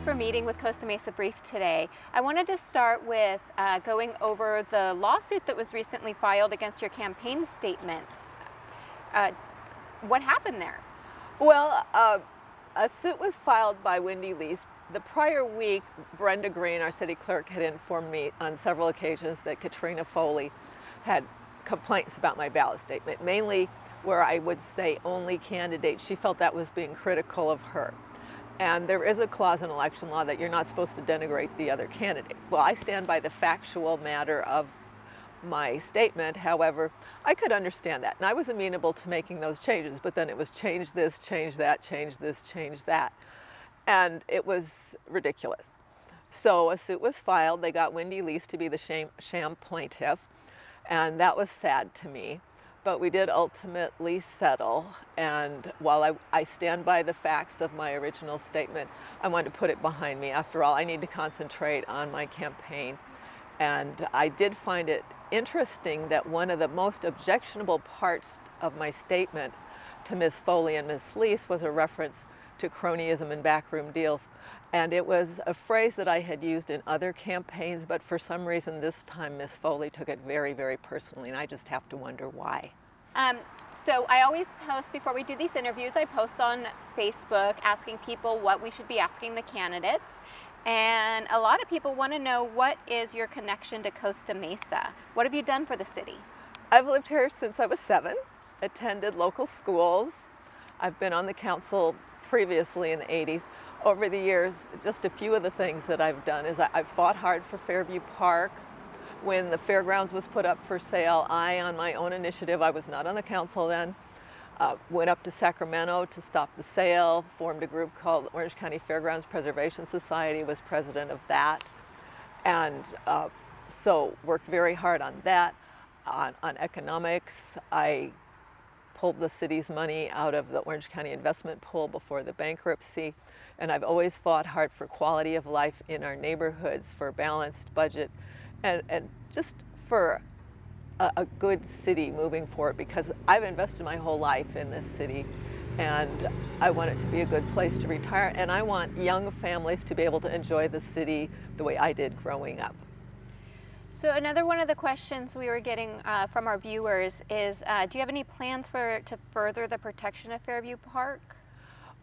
for meeting with Costa Mesa Brief today. I wanted to start with going over the lawsuit that was recently filed against your campaign statements. What happened there? Well, a suit was filed by Wendy Lease. The prior week, Brenda Green, our city clerk, had informed me on several occasions that Katrina Foley had complaints about my ballot statement, mainly where I would say only candidate. She felt that was being critical of her. And there is a clause in election law that you're not supposed to denigrate the other candidates. Well, I stand by the factual matter of my statement. However, I could understand that. And I was amenable to making those changes, but then it was change this, change that, change this, change that. And it was ridiculous. So a suit was filed. They got Wendy Lease to be the sham plaintiff. And that was sad to me. But we did ultimately settle, and while I stand by the facts of my original statement, I wanted to put it behind me. After all, I need to concentrate on my campaign. And I did find it interesting that one of the most objectionable parts of my statement to Ms. Foley and Ms. Lease was a reference to cronyism and backroom deals. And it was a phrase that I had used in other campaigns, but for some reason this time Ms. Foley took it very, very personally, and I just have to wonder why. So I always post, before we do these interviews, I post on Facebook asking people what we should be asking the candidates. And a lot of people want to know, what is your connection to Costa Mesa? What have you done for the city? I've lived here since I was 7, attended local schools. I've been on the council previously in the 80s. Over the years, just a few of the things that I've done is I've fought hard for Fairview Park. When the fairgrounds was put up for sale, I, on my own initiative, I was not on the council then, went up to Sacramento to stop the sale, formed a group called Orange County Fairgrounds Preservation Society, was president of that, and so worked very hard on that. On economics, I pulled the city's money out of the Orange County investment pool before the bankruptcy, and I've always fought hard for quality of life in our neighborhoods, for a balanced budget, and just for a good city moving forward, because I've invested my whole life in this city, and I want it to be a good place to retire, and I want young families to be able to enjoy the city the way I did growing up. So another one of the questions we were getting from our viewers is, do you have any plans to further the protection of Fairview Park?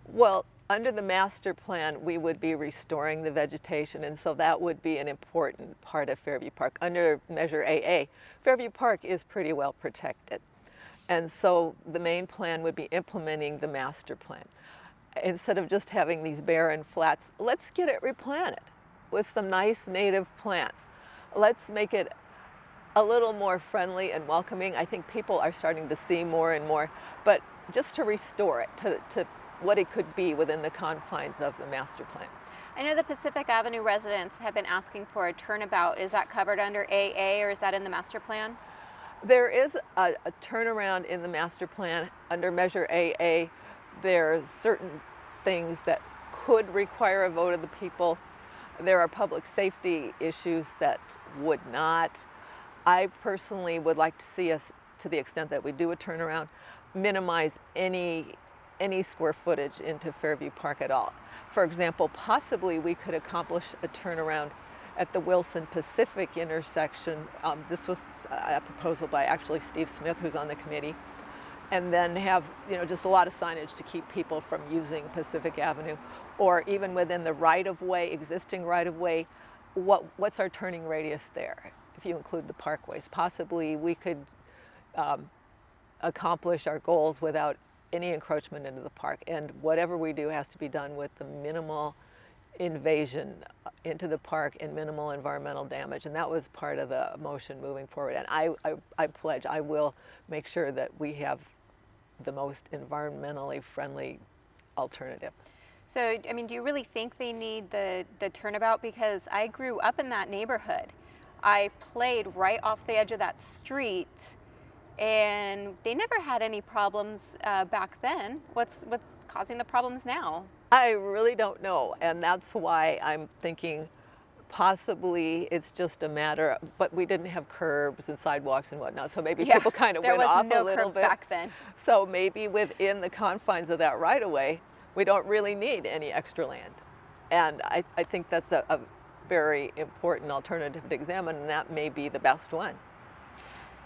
Well, under the master plan, we would be restoring the vegetation, and so that would be an important part of Fairview Park. Under Measure AA, Fairview Park is pretty well protected, and so the main plan would be implementing the master plan. Instead of just having these barren flats, let's get it replanted with some nice native plants. Let's make it a little more friendly and welcoming. I think people are starting to see more and more, but just to restore it to what it could be within the confines of the master plan. I know the Pacific Avenue residents have been asking for a turnabout. Is that covered under AA, or is that in the master plan? There is a turnaround in the master plan under Measure AA. There are certain things that could require a vote of the people. There are public safety issues that would not. I personally would like to see us, to the extent that we do a turnaround, minimize any square footage into Fairview Park at all. For example, possibly we could accomplish a turnaround at the Wilson Pacific intersection. This was a proposal by actually Steve Smith, who's on the committee, and then have just a lot of signage to keep people from using Pacific Avenue, or even within the right-of-way, existing right-of-way, what's our turning radius there? If you include the parkways, possibly we could accomplish our goals without any encroachment into the park, and whatever we do has to be done with the minimal invasion into the park and minimal environmental damage, and that was part of the motion moving forward. And I pledge I will make sure that we have the most environmentally friendly alternative. So, I mean, do you really think they need the turnabout? Because I grew up in that neighborhood. I played right off the edge of that street, and they never had any problems back then. What's causing the problems now? I really don't know, and that's why I'm thinking possibly it's just a matter, but we didn't have curbs and sidewalks and whatnot, so maybe people kind of went off a little bit. There was no curbs back then. So maybe within the confines of that right-of-way, we don't really need any extra land. And I think that's a very important alternative to examine, and that may be the best one.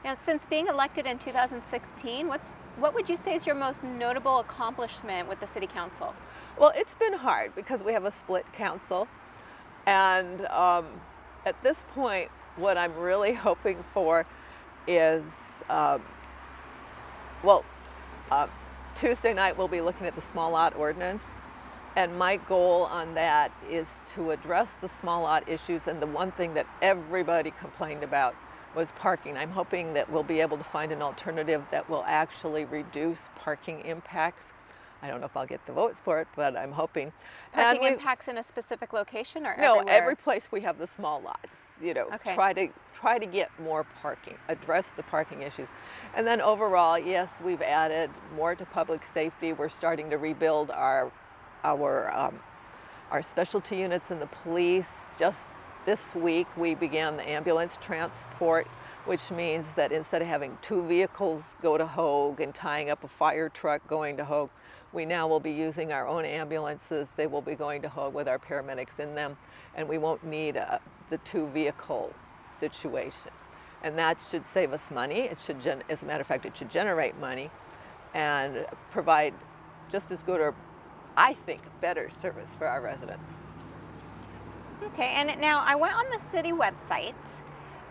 Now, since being elected in 2016, what would you say is your most notable accomplishment with the City Council? Well, it's been hard because we have a split council, and at this point, what I'm really hoping for is, Tuesday night we'll be looking at the small lot ordinance, and my goal on that is to address the small lot issues, and the one thing that everybody complained about was parking. I'm hoping that we'll be able to find an alternative that will actually reduce parking impacts. I don't know if I'll get the votes for it, but I'm hoping. Parking impacts in a specific location or no, everywhere? every place we have the small lots, Okay. try to get more parking, address the parking issues. And then overall, yes, we've added more to public safety. We're starting to rebuild our specialty units in the police. Just this week, we began the ambulance transport, which means that instead of having 2 vehicles go to Hogue and tying up a fire truck going to Hogue, we now will be using our own ambulances. They will be going to Hogue with our paramedics in them, and we won't need the 2 vehicle situation. And that should save us money. It should, as a matter of fact, it should generate money and provide just as good, or I think better, service for our residents. Okay, and now I went on the city website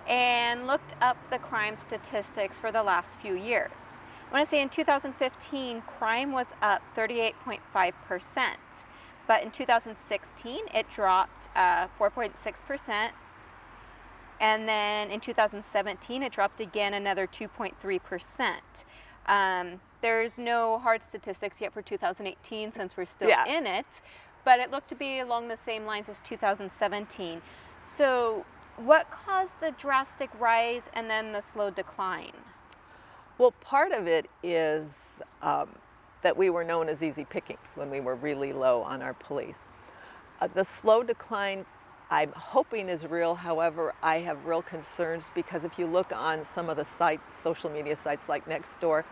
and looked up the crime statistics for the last few years. I want to say in 2015, crime was up 38.5%, but in 2016, it dropped 4.6%, and then in 2017, it dropped again another 2.3%. There's no hard statistics yet for 2018 since we're still in it, but it looked to be along the same lines as 2017. So what caused the drastic rise and then the slow decline? Well, part of it is that we were known as easy pickings when we were really low on our police. The slow decline, I'm hoping, is real. However, I have real concerns because if you look on some of the sites, social media sites like Nextdoor,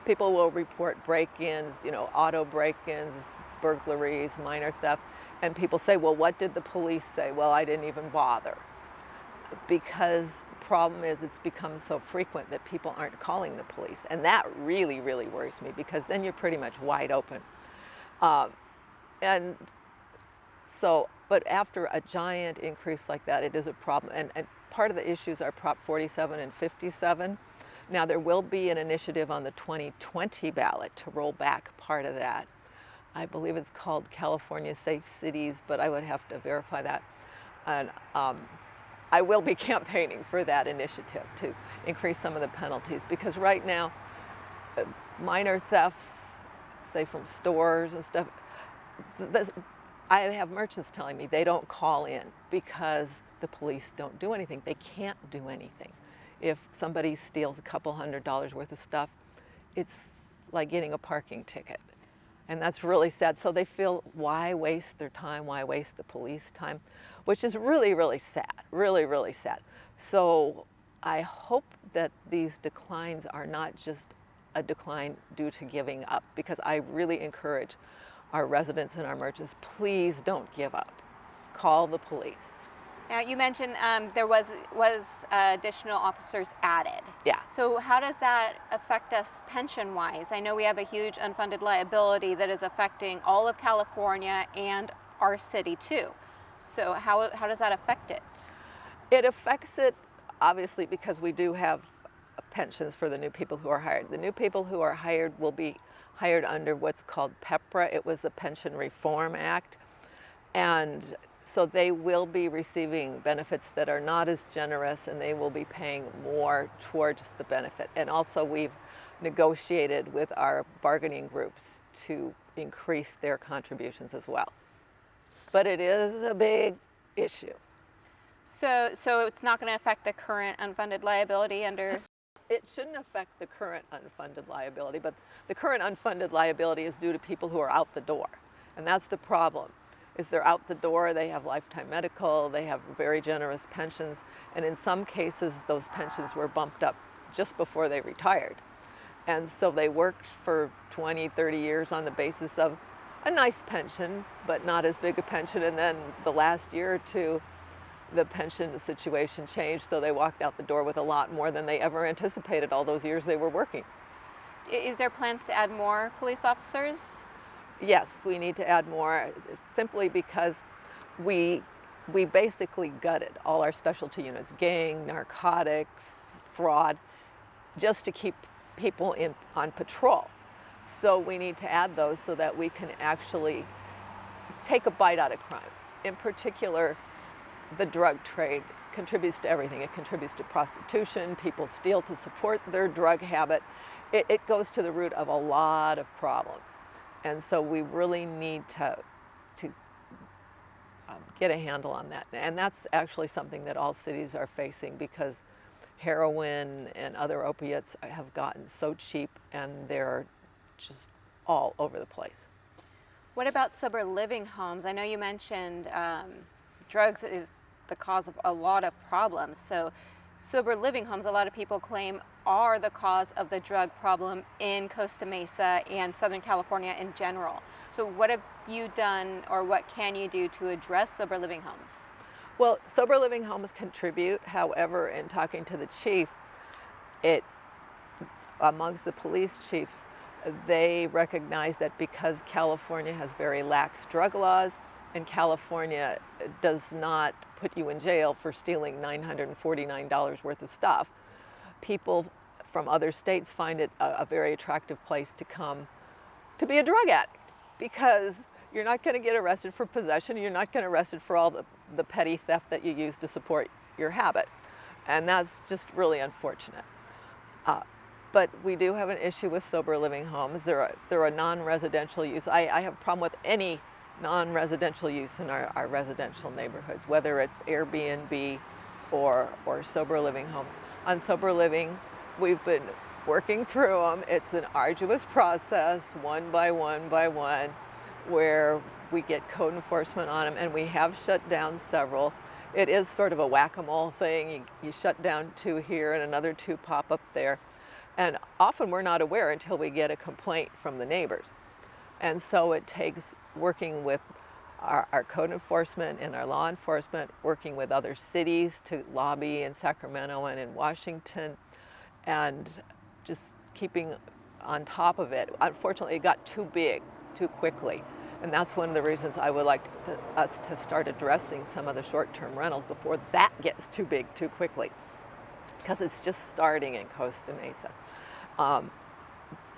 people will report break-ins, auto break-ins, burglaries, minor theft, and people say, well, what did the police say? Well, I didn't even bother. Because the problem is it's become so frequent that people aren't calling the police. And that really, really worries me because then you're pretty much wide open. And so, but after a giant increase like that, it is a problem. And part of the issues are Prop 47 and 57. Now, there will be an initiative on the 2020 ballot to roll back part of that. I believe it's called California Safe Cities, but I would have to verify that. And I will be campaigning for that initiative to increase some of the penalties because right now, minor thefts, say from stores and stuff, I have merchants telling me they don't call in because the police don't do anything. They can't do anything. If somebody steals a couple $100 worth of stuff, it's like getting a parking ticket. And that's really sad. So they feel, why waste their time? Why waste the police time? Which is really, really sad, really, really sad. So I hope that these declines are not just a decline due to giving up, because I really encourage our residents and our merchants, please don't give up. Call the police. Now, you mentioned there was additional officers added. Yeah. So how does that affect us pension-wise? I know we have a huge unfunded liability that is affecting all of California and our city too. So how does that affect it? It affects it, obviously, because we do have pensions for the new people who are hired. The new people who are hired will be hired under what's called PEPRA. It was the Pension Reform Act. And so they will be receiving benefits that are not as generous, and they will be paying more towards the benefit. And also we've negotiated with our bargaining groups to increase their contributions as well. But it is a big issue. So it's not going to affect the current unfunded liability under... It shouldn't affect the current unfunded liability, but the current unfunded liability is due to people who are out the door. And that's the problem, is they're out the door, they have lifetime medical, they have very generous pensions, and in some cases those pensions were bumped up just before they retired. And so they worked for 20, 30 years on the basis of a nice pension, but not as big a pension. And then the last year or two, the pension situation changed, so they walked out the door with a lot more than they ever anticipated all those years they were working. Is there plans to add more police officers? Yes, we need to add more, simply because we basically gutted all our specialty units, gang, narcotics, fraud, just to keep people on patrol. So we need to add those so that we can actually take a bite out of crime. In particular, the drug trade contributes to everything. It contributes to prostitution. People steal to support their drug habit. It goes to the root of a lot of problems. And so we really need to get a handle on that. And that's actually something that all cities are facing, because heroin and other opiates have gotten so cheap, and they're just all over the place. What about sober living homes? I know you mentioned drugs is the cause of a lot of problems. So sober living homes, a lot of people claim, are the cause of the drug problem in Costa Mesa and Southern California in general. So what have you done, or what can you do to address sober living homes? Well, sober living homes contribute. However, in talking to the chief, it's amongst the police chiefs, they recognize that because California has very lax drug laws, and California does not put you in jail for stealing $949 worth of stuff, people from other states find it a very attractive place to come to be a drug addict, because you're not going to get arrested for possession, you're not going to get arrested for all the petty theft that you use to support your habit. And that's just really unfortunate. But we do have an issue with sober living homes. They're a non-residential use. I have a problem with any non-residential use in our residential neighborhoods, whether it's Airbnb or sober living homes. On sober living, we've been working through them. It's an arduous process, one by one, where we get code enforcement on them, and we have shut down several. It is sort of a whack-a-mole thing. You shut down 2 here and another 2 pop up there. And often we're not aware until we get a complaint from the neighbors. And so it takes working with our code enforcement and our law enforcement, working with other cities to lobby in Sacramento and in Washington, and just keeping on top of it. Unfortunately, it got too big too quickly. And that's one of the reasons I would like us to start addressing some of the short-term rentals before that gets too big too quickly, because it's just starting in Costa Mesa.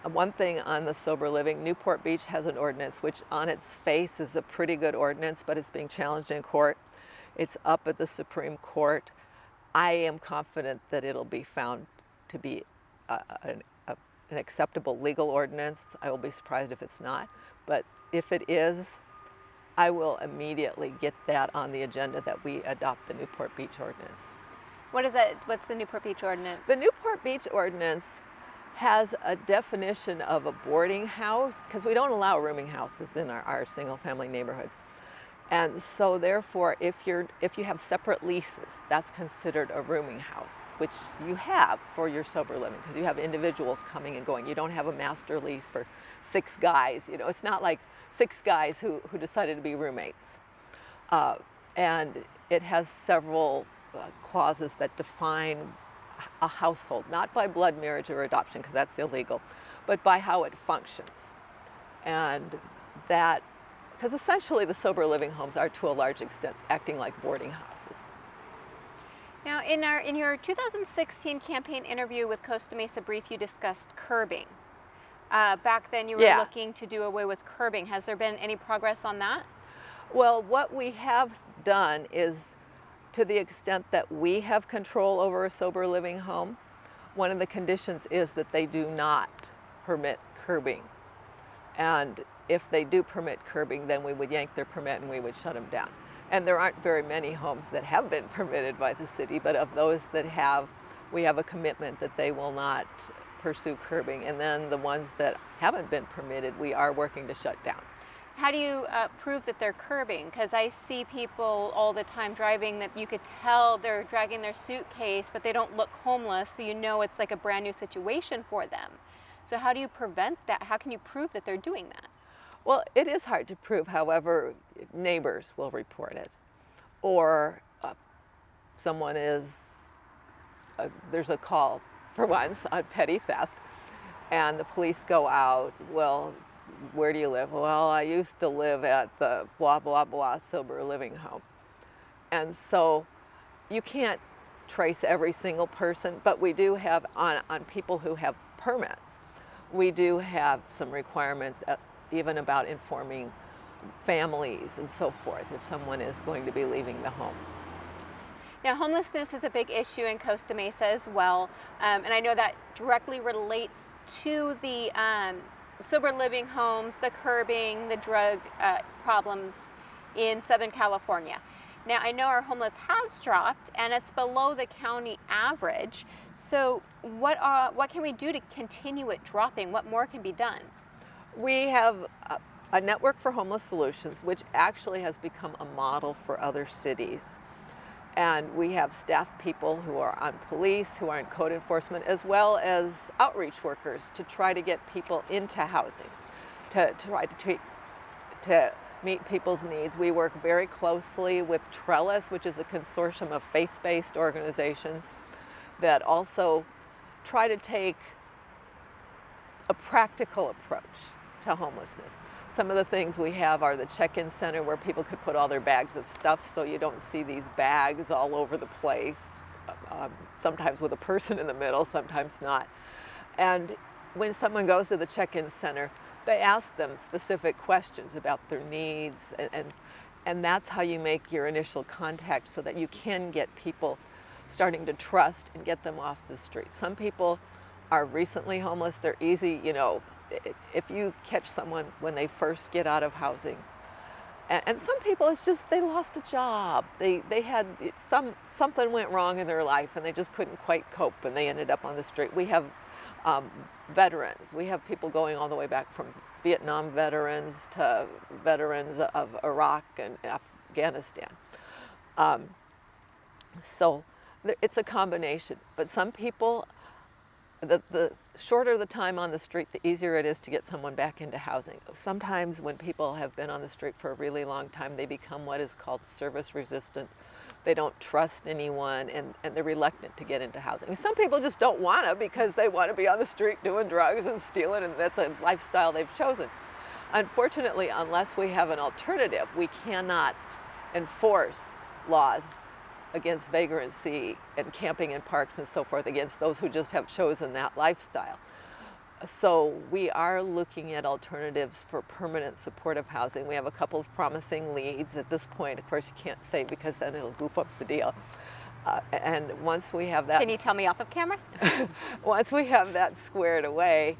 One thing on the sober living, Newport Beach has an ordinance which on its face is a pretty good ordinance, but it's being challenged in court. It's up at the Supreme Court. I am confident that it'll be found to be an acceptable legal ordinance. I will be surprised if it's not, but if it is, I will immediately get that on the agenda, that we adopt the Newport Beach ordinance. What is that? What's the Newport Beach ordinance? The Newport Beach ordinance has a definition of a boarding house, because we don't allow rooming houses in our single-family neighborhoods. And so therefore, if you have separate leases, that's considered a rooming house, which you have for your sober living, because you have individuals coming and going. You don't have a master lease for 6 guys. You know, it's not like 6 guys who decided to be roommates. And it has several clauses that define a household, not by blood marriage or adoption, because that's illegal, but by how it functions. And that, because essentially the sober living homes are to a large extent acting like boarding houses. Now, in your 2016 campaign interview with Costa Mesa Brief, you discussed curbing. Back then you were looking to do away with curbing. Has there been any progress on that? Well, what we have done is, to the extent that we have control over a sober living home, one of the conditions is that they do not permit curbing. And if they do permit curbing, then we would yank their permit and we would shut them down. And there aren't very many homes that have been permitted by the city, but of those that have, we have a commitment that they will not pursue curbing. And then the ones that haven't been permitted, we are working to shut down. How do you prove that they're curbing? Because I see people all the time driving that you could tell they're dragging their suitcase, but they don't look homeless, so you know it's like a brand new situation for them. So how do you prevent that? How can you prove that they're doing that? Well, it is hard to prove. However, neighbors will report it, or someone is, there's a call for once on petty theft, and the police go out. Well, where do you live? Well, I used to live at the blah, blah, blah sober living home. And so you can't trace every single person, but we do have, on people who have permits, we do have some requirements even about informing families and so forth if someone is going to be leaving the home. Now, homelessness is a big issue in Costa Mesa as well, and I know that directly relates to the sober living homes, the curbing, the drug problems in Southern California. Now, I know our homeless has dropped, and it's below the county average. So what can we do to continue it dropping? What more can be done? We have a network for homeless solutions, which actually has become a model for other cities. And we have staff people who are on police, who are in code enforcement, as well as outreach workers to try to get people into housing, to try to meet people's needs. We work very closely with Trellis, which is a consortium of faith-based organizations that also try to take a practical approach to homelessness. Some of the things we have are the check-in center where people could put all their bags of stuff so you don't see these bags all over the place, sometimes with a person in the middle, sometimes not. And when someone goes to the check-in center, they ask them specific questions about their needs, and that's how you make your initial contact so that you can get people starting to trust and get them off the street. Some people are recently homeless, they're easy, you know, if you catch someone when they first get out of housing. And some people, it's just they lost a job. They had something went wrong in their life and they just couldn't quite cope and they ended up on the street. We have veterans. We have people going all the way back from Vietnam veterans to veterans of Iraq and Afghanistan. So it's a combination. But some people, the shorter the time on the street, the easier it is to get someone back into housing. Sometimes when people have been on the street for a really long time, they become what is called service resistant. They don't trust anyone and they're reluctant to get into housing. Some people just don't want to because they want to be on the street doing drugs and stealing, and that's a lifestyle they've chosen. Unfortunately, unless we have an alternative, we cannot enforce laws against vagrancy and camping in parks and so forth against those who just have chosen that lifestyle. So we are looking at alternatives for permanent supportive housing. We have a couple of promising leads at this point. Of course, you can't say because then it'll goof up the deal. And once we have that... Can you tell me off of camera? Once we have that squared away,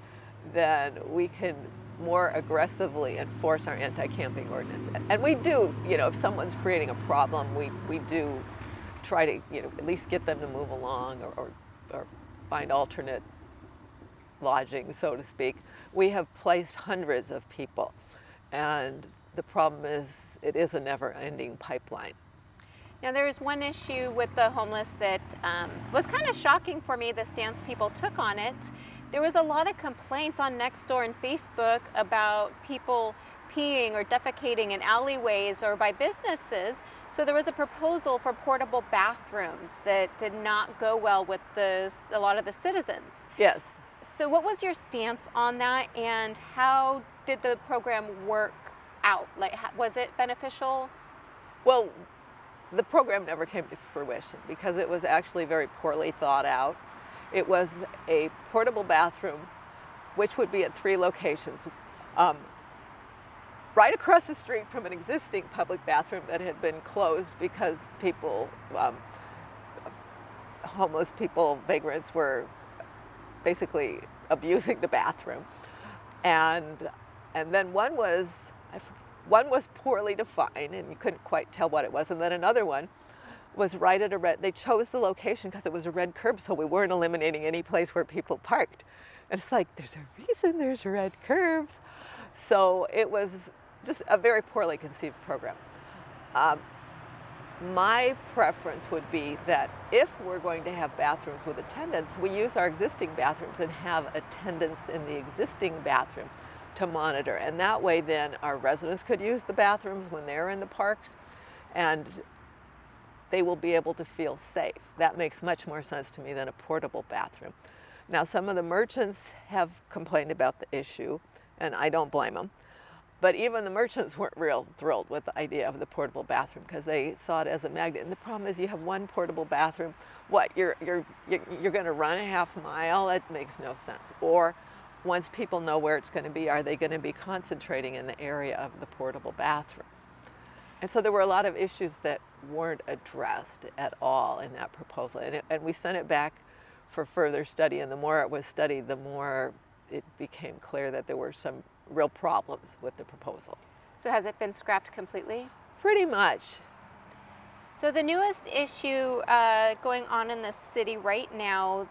then we can more aggressively enforce our anti-camping ordinance. And we do, you know, if someone's creating a problem, we do try to, you know, at least get them to move along or find alternate lodging, so to speak. We have placed hundreds of people, and the problem is it is a never-ending pipeline. Now, there's one issue with the homeless that was kind of shocking for me, the stance people took on it. There was a lot of complaints on Nextdoor and Facebook about people peeing or defecating in alleyways or by businesses. So there was a proposal for portable bathrooms that did not go well with a lot of the citizens. Yes. So what was your stance on that, and how did the program work out? Like, was it beneficial? Well, the program never came to fruition because it was actually very poorly thought out. It was a portable bathroom, which would be at 3 locations. Right across the street from an existing public bathroom that had been closed because people, homeless people, vagrants, were basically abusing the bathroom. And then one was poorly defined and you couldn't quite tell what it was. And then another one was right at a red, they chose the location because it was a red curb, so we weren't eliminating any place where people parked. And it's like, there's a reason there's red curbs. So it was just a very poorly conceived program. My preference would be that if we're going to have bathrooms with attendants, we use our existing bathrooms and have attendants in the existing bathroom to monitor. And that way then our residents could use the bathrooms when they're in the parks, and they will be able to feel safe. That makes much more sense to me than a portable bathroom. Now, some of the merchants have complained about the issue, and I don't blame them. But even the merchants weren't real thrilled with the idea of the portable bathroom because they saw it as a magnet. And the problem is, you have one portable bathroom. What, you're going to run a half mile? That makes no sense. Or once people know where it's going to be, are they going to be concentrating in the area of the portable bathroom? And so there were a lot of issues that weren't addressed at all in that proposal. And we sent it back for further study. And the more it was studied, the more it became clear that there were some real problems with the proposal. So has it been scrapped completely? Pretty much. So the newest issue going on in the city right now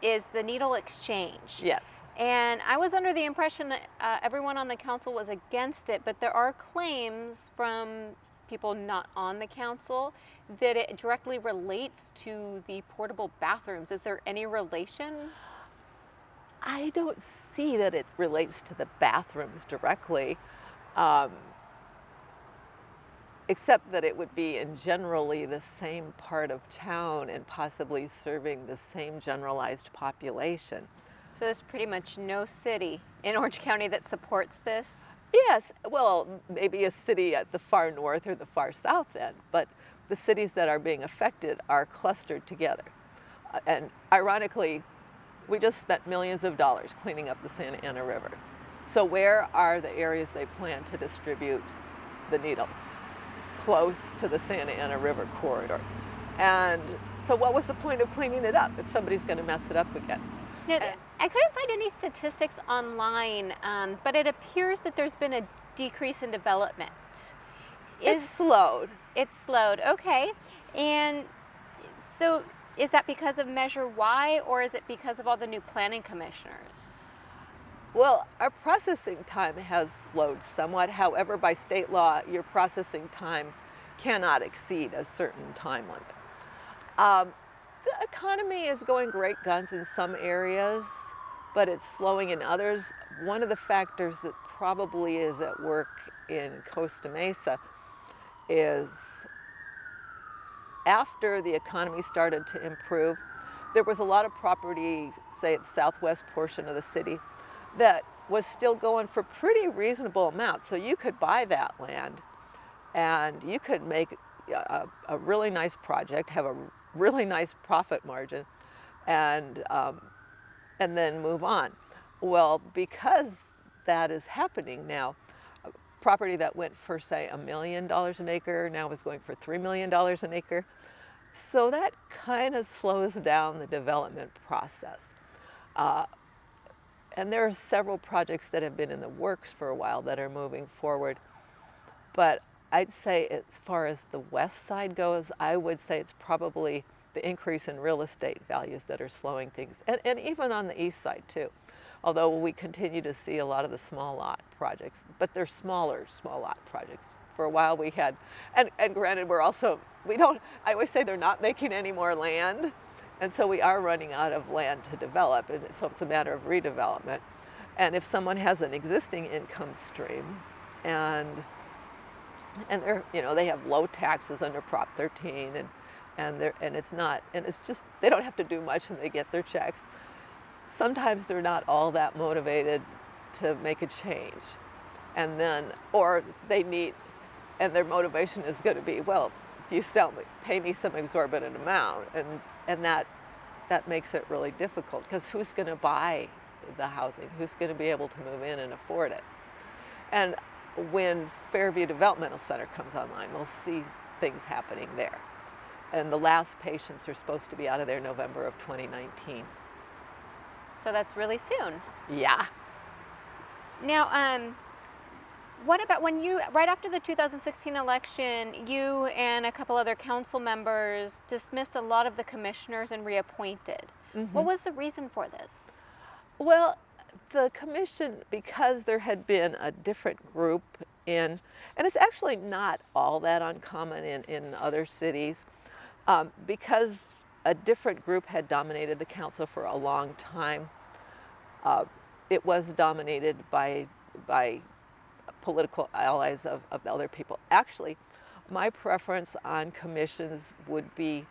is the needle exchange. Yes. And I was under the impression that everyone on the council was against it, but there are claims from people not on the council that it directly relates to the portable bathrooms. Is there any relation? I don't see that it relates to the bathrooms directly, except that it would be in generally the same part of town and possibly serving the same generalized population. So there's pretty much no city in Orange County that supports this? Yes, well, maybe a city at the far north or the far south end, but the cities that are being affected are clustered together. And ironically, we just spent millions of dollars cleaning up the Santa Ana River. So where are the areas they plan to distribute the needles? Close to the Santa Ana River corridor. And so what was the point of cleaning it up if somebody's going to mess it up again? Now, I couldn't find any statistics online, but it appears that there's been a decrease in development. It's slowed. It's slowed, okay. And so is that because of Measure Y, or is it because of all the new planning commissioners? Well, our processing time has slowed somewhat. However, by state law, your processing time cannot exceed a certain time limit. The economy is going great guns in some areas, but it's slowing in others. One of the factors that probably is at work in Costa Mesa is after the economy started to improve, there was a lot of property, say at the southwest portion of the city, that was still going for pretty reasonable amounts. So you could buy that land and you could make a really nice project, have a really nice profit margin, and then move on. Well, because that is happening now, property that went for, say, $1 million an acre now is going for $3 million an acre. So that kind of slows down the development process. And there are several projects that have been in the works for a while that are moving forward. But I'd say as far as the west side goes, I would say it's probably the increase in real estate values that are slowing things. And even on the east side too. Although we continue to see a lot of the small lot projects, but they're smaller small lot projects. For a while we had, and granted I always say they're not making any more land. And so we are running out of land to develop, and so it's a matter of redevelopment. And if someone has an existing income stream, and they're, they have low taxes under Prop 13, and it's just they don't have to do much and they get their checks. Sometimes they're not all that motivated to make a change, and then their motivation is going to be, well, if you pay me some exorbitant amount, and that makes it really difficult, because who's going to buy the housing? Who's going to be able to move in and afford it? And when Fairview Developmental Center comes online, we'll see things happening there. And the last patients are supposed to be out of there November of 2019. So that's really soon. Yeah. Now, what about right after the 2016 election, you and a couple other council members dismissed a lot of the commissioners and reappointed. Mm-hmm. What was the reason for this? Well, the commission, because there had been a different group and it's actually not all that uncommon in other cities, because a different group had dominated the council for a long time, it was dominated by political allies of other people. Actually, my preference on commissions would be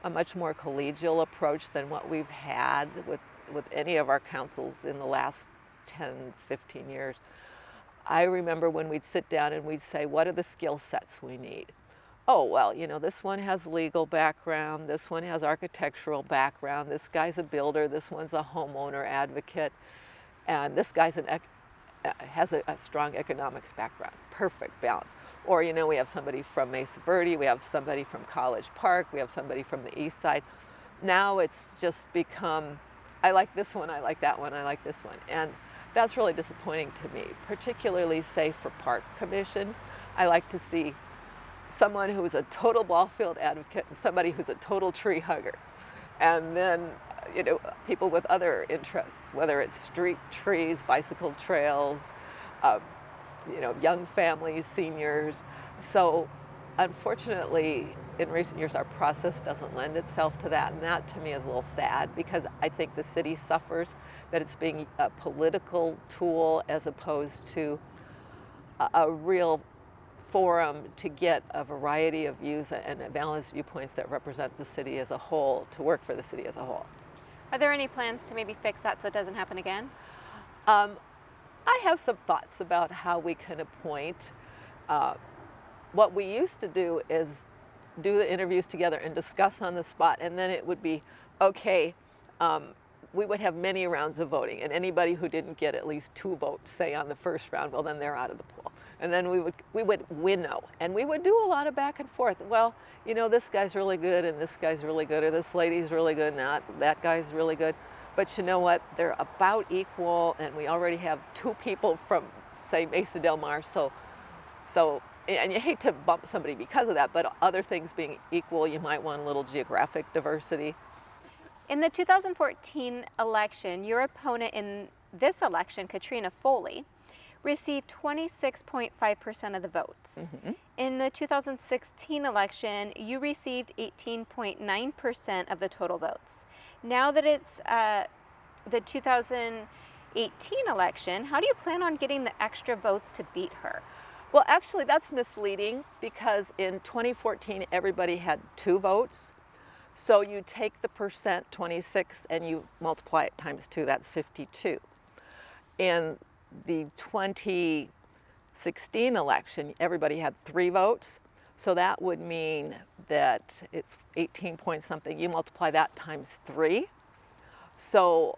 a much more collegial approach than what we've had with any of our councils in the last 10, 15 years. I remember when we'd sit down and we'd say, what are the skill sets we need? Oh, well, you know, this one has legal background, this one has architectural background, this guy's a builder, this one's a homeowner advocate, and this guy's has a strong economics background. Perfect balance. Or, you know, we have somebody from Mesa Verde, we have somebody from College Park, we have somebody from the east side. Now it's just become, I like this one, I like that one, I like this one. And that's really disappointing to me, particularly, say, for Park Commission. I like to see someone who is a total ball field advocate and somebody who's a total tree hugger. And then, you know, people with other interests, whether it's street trees, bicycle trails, you know, young families, seniors. So unfortunately, in recent years, our process doesn't lend itself to that. And that to me is a little sad, because I think the city suffers that it's being a political tool as opposed to a real forum to get a variety of views and balanced viewpoints that represent the city as a whole, to work for the city as a whole. Are there any plans to maybe fix that so it doesn't happen again? I have some thoughts about how we can appoint. What we used to do is do the interviews together and discuss on the spot, and then it would be, okay, we would have many rounds of voting, and anybody who didn't get at least 2 votes, say, on the first round, well, then they're out of the pool. And then we would winnow, and we would do a lot of back and forth. Well, you know, this guy's really good, and this guy's really good, or this lady's really good, and that guy's really good. But you know what? They're about equal, and we already have 2 people from, say, Mesa Del Mar. So, and you hate to bump somebody because of that, but other things being equal, you might want a little geographic diversity. In the 2014 election, your opponent in this election, Katrina Foley, received 26.5% of the votes. Mm-hmm. In the 2016 election, you received 18.9% of the total votes. Now that it's the 2018 election, how do you plan on getting the extra votes to beat her? Well, actually, that's misleading, because in 2014, everybody had 2 votes. So you take the percent, 26, and you multiply it times 2, that's 52. In the 2016 election, everybody had 3 votes. So that would mean that it's 18 point something. You multiply that times 3. So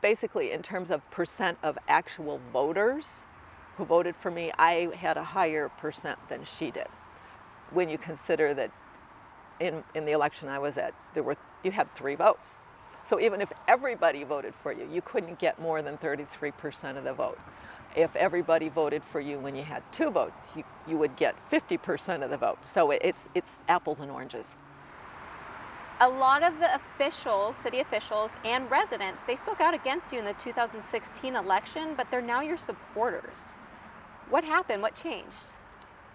basically, in terms of percent of actual voters who voted for me, I had a higher percent than she did. When you consider that in the election I was at, you had 3 votes. So even if everybody voted for you, you couldn't get more than 33% of the vote. If everybody voted for you when you had 2 votes, you would get 50% of the vote. So it's apples and oranges. A lot of the officials, city officials and residents, they spoke out against you in the 2016 election, but they're now your supporters. What happened? What changed?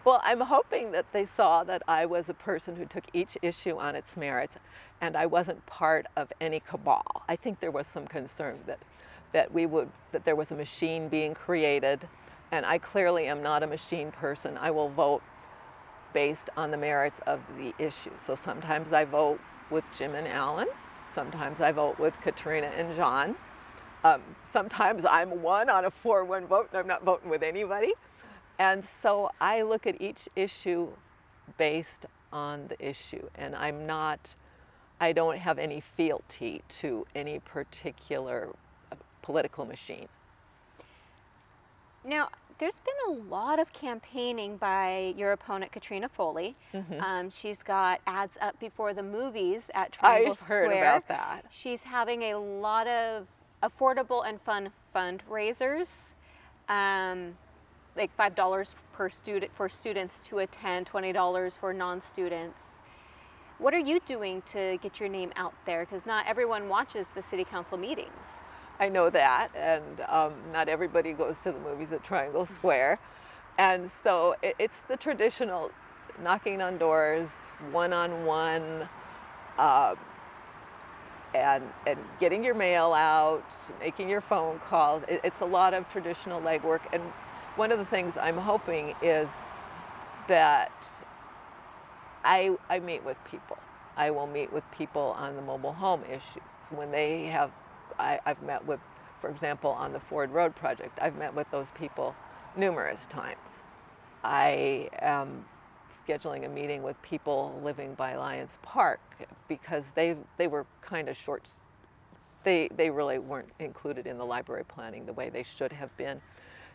Well, I'm hoping that they saw that I was a person who took each issue on its merits, and I wasn't part of any cabal. I think there was some concern that there was a machine being created, and I clearly am not a machine person. I will vote based on the merits of the issue. So sometimes I vote with Jim and Alan, sometimes I vote with Katrina and John. Sometimes I'm 1 on a 4-1 vote and I'm not voting with anybody. And so I look at each issue based on the issue, and I don't have any fealty to any particular political machine. Now, there's been a lot of campaigning by your opponent, Katrina Foley. Mm-hmm. She's got ads up before the movies at Triangle Square. I've heard about that. She's having a lot of affordable and fun fundraisers, like $5 per student for students to attend, $20 for non-students. What are you doing to get your name out there? Because not everyone watches the city council meetings. I know that, and not everybody goes to the movies at Triangle Square. And so it's the traditional knocking on doors, one-on-one, and getting your mail out, making your phone calls. It's a lot of traditional legwork. And one of the things I'm hoping is that I meet with people. I will meet with people on the mobile home issues. When they have, I've met with, for example, on the Ford Road project, I've met with those people numerous times. I am scheduling a meeting with people living by Lions Park because they were kind of short. They really weren't included in the library planning the way they should have been.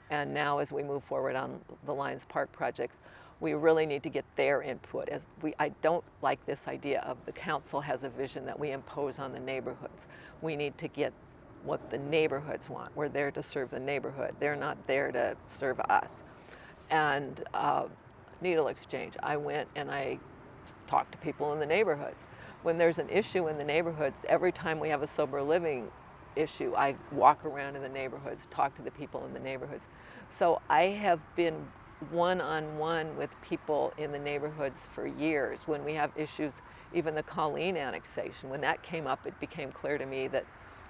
And now as we move forward on the Lions Park projects, we really need to get their input. I don't like this idea of the council has a vision that we impose on the neighborhoods. We need to get what the neighborhoods want. We're there to serve the neighborhood. They're not there to serve us. And needle exchange. I went and I talked to people in the neighborhoods. When there's an issue in the neighborhoods, every time we have a sober living issue, I walk around in the neighborhoods, talk to the people in the neighborhoods. So I have been one-on-one with people in the neighborhoods for years. When we have issues, even the Colleen annexation, when that came up, it became clear to me that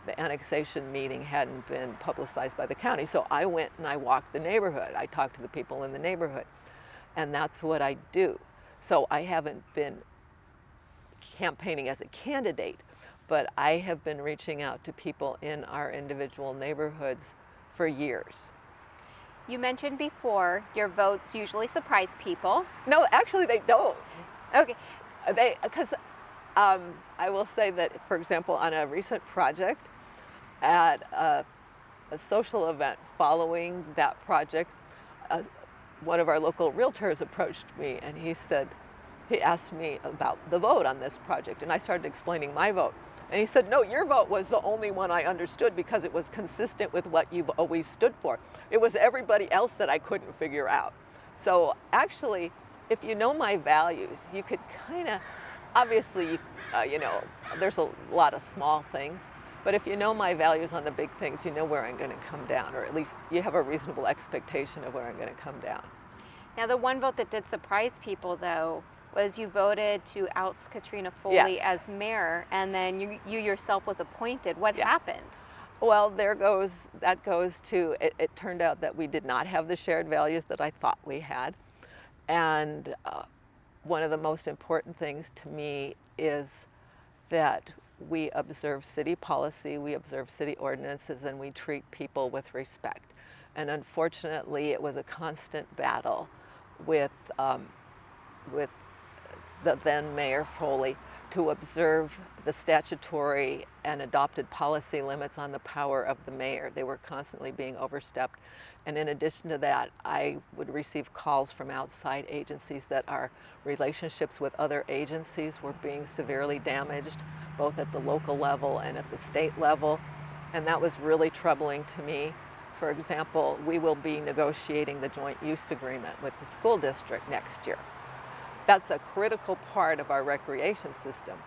the annexation meeting hadn't been publicized by the county. So I went and I walked the neighborhood. I talked to the people in the neighborhood. And that's what I do. So I haven't been campaigning as a candidate, but I have been reaching out to people in our individual neighborhoods for years. You mentioned before your votes usually surprise people. No, actually they don't. Okay. Because I will say that, for example, on a recent project at a social event following that project, one of our local realtors approached me and he asked me about the vote on this project, and I started explaining my vote. And he said, no, your vote was the only one I understood because it was consistent with what you've always stood for. It was everybody else that I couldn't figure out. So actually, if you know my values, you could kind of, obviously, there's a lot of small things, but if you know my values on the big things, you know where I'm going to come down, or at least you have a reasonable expectation of where I'm going to come down. Now, the one vote that did surprise people, though, was you voted to oust Katrina Foley Yes. as mayor, and then you yourself was appointed. What happened? Well, that goes to, it turned out that we did not have the shared values that I thought we had. And one of the most important things to me is that we observe city policy, we observe city ordinances, and we treat people with respect. And unfortunately, it was a constant battle with the then Mayor Foley to observe the statutory and adopted policy limits on the power of the mayor. They were constantly being overstepped. And in addition to that, I would receive calls from outside agencies that our relationships with other agencies were being severely damaged, both at the local level and at the state level. And that was really troubling to me. For example, we will be negotiating the joint use agreement with the school district next year. That's a critical part of our recreation system.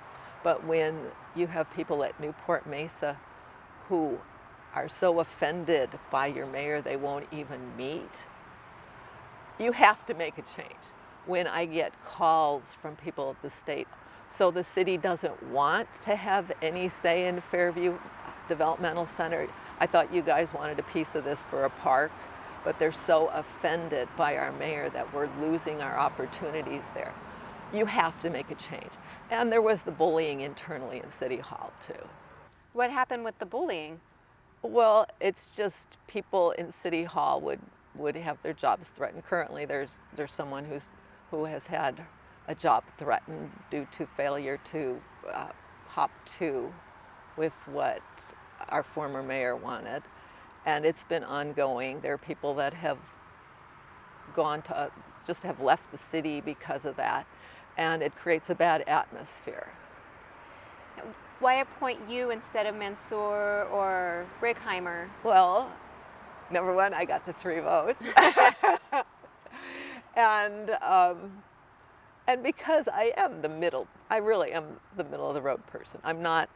But when you have people at Newport Mesa who are so offended by your mayor they won't even meet, you have to make a change. When I get calls from people at the state, so the city doesn't want to have any say in Fairview Developmental Center. I thought you guys wanted a piece of this for a park, but they're so offended by our mayor that we're losing our opportunities there. You have to make a change. And there was the bullying internally in City Hall too. What happened with the bullying? Well, it's just people in City Hall would have their jobs threatened. Currently, there's someone who has had a job threatened due to failure to hop to with what our former mayor wanted. And it's been ongoing. There are people that have gone to, just have left the city because of that. And it creates a bad atmosphere. Why appoint you instead of Mansour or Brigheimer? Well, number one, I got the 3 votes. And because I am I really am the middle of the road person. I'm not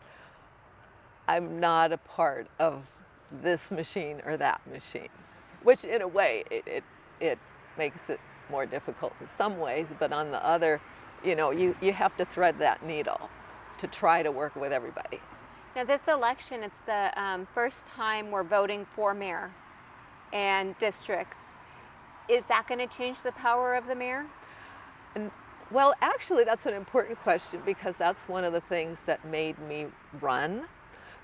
a part of this machine or that machine, which in a way it makes it more difficult in some ways, but on the other, you have to thread that needle to try to work with everybody. Now, this election, it's the first time we're voting for mayor and districts. Is that going to change the power of the mayor? And, well, actually, that's an important question because that's one of the things that made me run.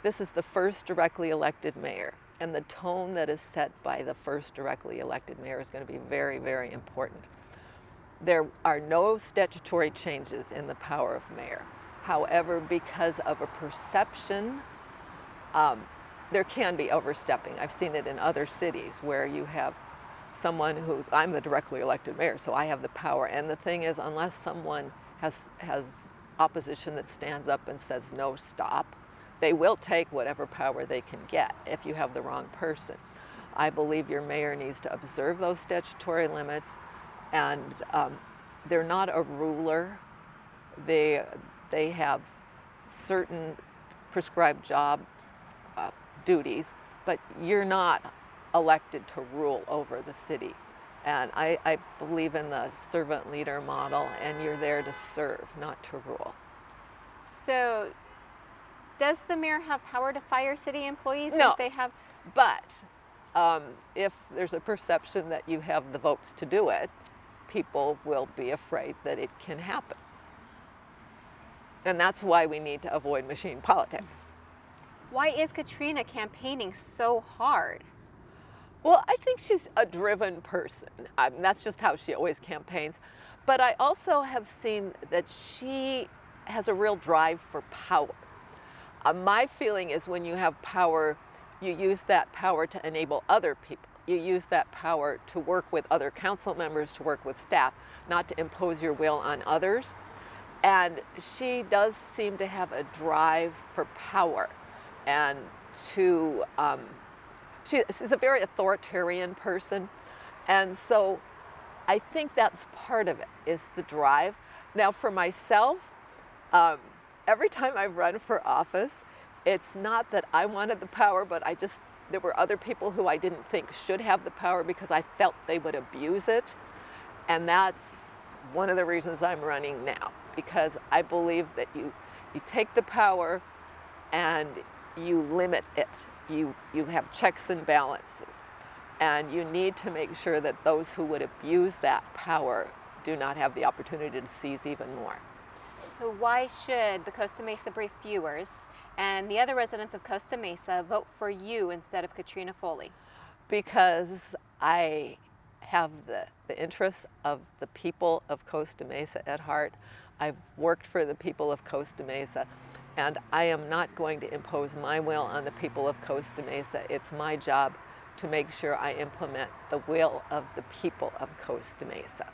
This is the first directly elected mayor, and the tone that is set by the first directly elected mayor is going to be very, very important. There are no statutory changes in the power of mayor. However, because of a perception, there can be overstepping. I've seen it in other cities where you have someone who's, I'm the directly elected mayor, so I have the power. And the thing is, unless someone has opposition that stands up and says, no, stop, they will take whatever power they can get if you have the wrong person. I believe your mayor needs to observe those statutory limits, and they're not a ruler. They have certain prescribed job duties, but you're not elected to rule over the city. And I believe in the servant leader model, and you're there to serve, not to rule. So, does the mayor have power to fire city employees No, if they have? But if there's a perception that you have the votes to do it, people will be afraid that it can happen. And that's why we need to avoid machine politics. Why is Katrina campaigning so hard? Well, I think she's a driven person. That's just how she always campaigns. But I also have seen that she has a real drive for power. My feeling is when you have power, you use that power to enable other people. You use that power to work with other council members, to work with staff, not to impose your will on others. And she does seem to have a drive for power and to, she's a very authoritarian person. And so I think that's part of it, is the drive. Now for myself, every time I've run for office, it's not that I wanted the power, but there were other people who I didn't think should have the power because I felt they would abuse it. And that's one of the reasons I'm running now, because I believe that you take the power and you limit it. You have checks and balances. And you need to make sure that those who would abuse that power do not have the opportunity to seize even more. So why should the Costa Mesa Brief viewers and the other residents of Costa Mesa vote for you instead of Katrina Foley? Because I have the interests of the people of Costa Mesa at heart. I've worked for the people of Costa Mesa, and I am not going to impose my will on the people of Costa Mesa. It's my job to make sure I implement the will of the people of Costa Mesa.